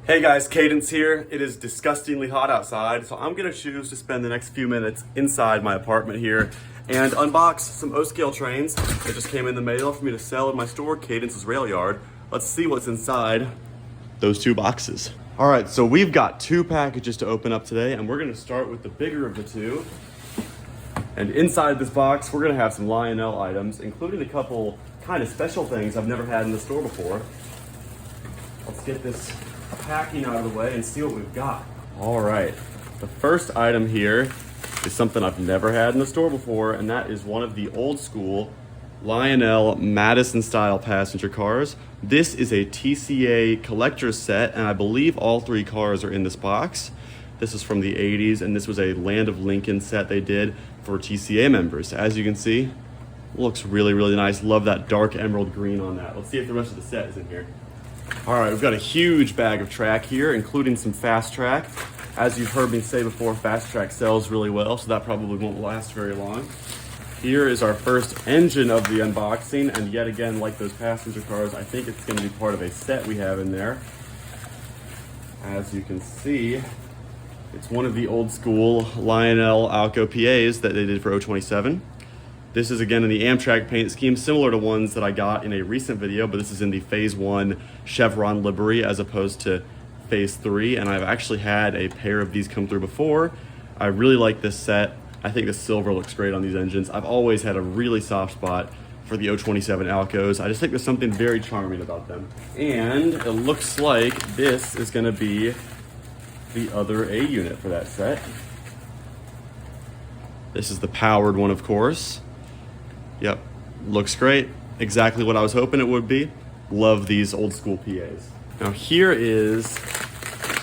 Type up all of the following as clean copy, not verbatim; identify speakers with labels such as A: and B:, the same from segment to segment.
A: Hey guys, Cadence here. It is disgustingly hot outside, so I'm gonna choose to spend the next few minutes inside my apartment here and unbox some O-scale trains that just came in the mail for me to sell in my store, Cadence's Railyard. Let's see what's inside those two boxes. All right, so we've got two packages to open up today, and we're gonna start with the bigger of the two. And inside this box, we're gonna have some Lionel items, including a couple kind of special things I've never had in the store before. Let's get this packing out of the way and see what we've got. All right, the first item here is something I've never had in the store before, and that is one of the old school Lionel Madison style passenger cars. This is a TCA collector's set, and I believe all three cars are in this box. This is from the 80s, and this was a Land of Lincoln set they did for TCA members. As you can see, looks really, really nice. Love that dark emerald green on that. Let's see if the rest of the set is in here. All right, we've got a huge bag of track here, including some fast track. As you've heard me say before, fast track sells really well, so that probably won't last very long. Here is our first engine of the unboxing, and yet again, like those passenger cars, I think it's gonna be part of a set we have in there. As you can see, it's one of the old school Lionel Alco PAs that they did for 027. This is again in the Amtrak paint scheme, similar to ones that I got in a recent video, but this is in the Phase 1 chevron livery as opposed to Phase 3, and I've actually had a pair of these come through before. I really like this set. I think the silver looks great on these engines. I've always had a really soft spot for the 027 Alcos. I just think there's something very charming about them. And it looks like this is gonna be the other A unit for that set. This is the powered one, of course. Yep, looks great. Exactly what I was hoping it would be. Love these old school PAs. Now here is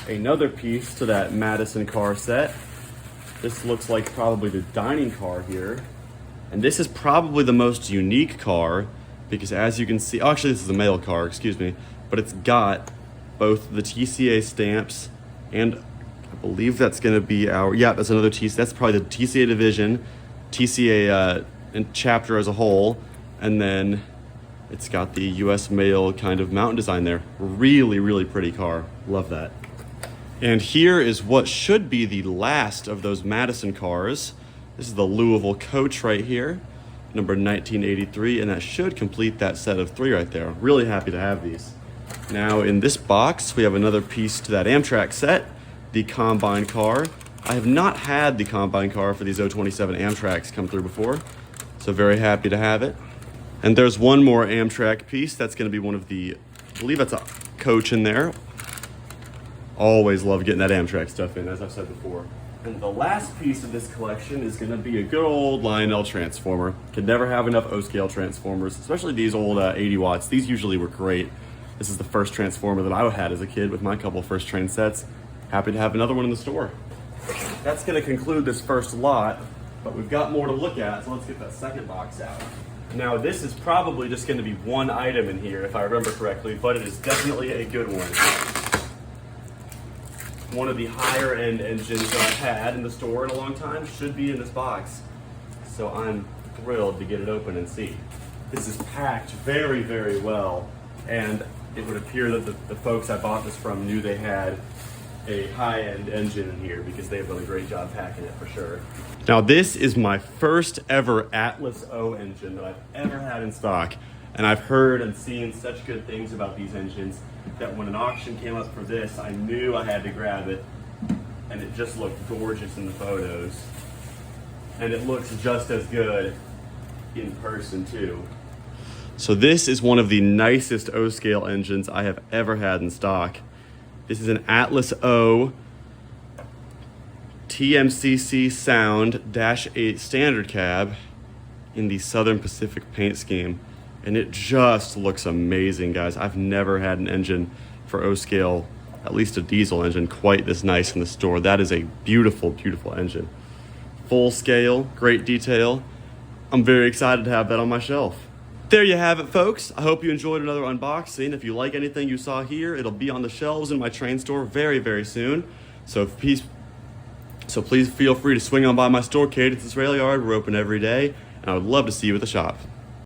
A: another piece to that Madison car set. This looks like probably the dining car here. And this is probably the most unique car because as you can see, oh, actually this is a mail car, excuse me, but it's got both the TCA stamps and I believe that's gonna be our, yeah, that's another TCA, that's probably the TCA division, TCA and chapter as a whole, and then it's got the US Mail kind of mountain design there. Really, really pretty car. Love that. And here is what should be the last of those Madison cars. This is the Louisville coach right here, number 1983, and that should complete that set of three right there. Really happy to have these. Now in this box, we have another piece to that Amtrak set, the Combine car. I have not had the Combine car for these 027 Amtraks come through before, so very happy to have it. And there's one more Amtrak piece. That's gonna be one of the, I believe that's a coach in there. Always love getting that Amtrak stuff in, as I've said before. And the last piece of this collection is gonna be a good old Lionel transformer. Could never have enough O-scale transformers, especially these old 80 watts. These usually were great. This is the first transformer that I had as a kid with my couple first train sets. Happy to have another one in the store. That's gonna conclude this first lot, but we've got more to look at, so let's get that second box out. Now this is probably just gonna be one item in here, if I remember correctly, but it is definitely a good one. One of the higher end engines that I've had in the store in a long time should be in this box. So I'm thrilled to get it open and see. This is packed very, very well, and it would appear that the folks I bought this from knew they had a high-end engine in here because they've done a great job packing it for sure. Now this is my first ever Atlas O engine that I've ever had in stock, and I've heard and seen such good things about these engines that when an auction came up for this, I knew I had to grab it, and it just looked gorgeous in the photos, and it looks just as good in person too. So this is one of the nicest O-scale engines I have ever had in stock. This is an Atlas O TMCC Sound -8 standard cab in the Southern Pacific paint scheme. And it just looks amazing, guys. I've never had an engine for O-scale, at least a diesel engine, quite this nice in the store. That is a beautiful, beautiful engine. Full scale, great detail. I'm very excited to have that on my shelf. There you have it, folks. I hope you enjoyed another unboxing. If you like anything you saw here, it'll be on the shelves in my train store very, very soon. So please feel free to swing on by my store, Cadence's Railyard. We're open every day, and I would love to see you at the shop.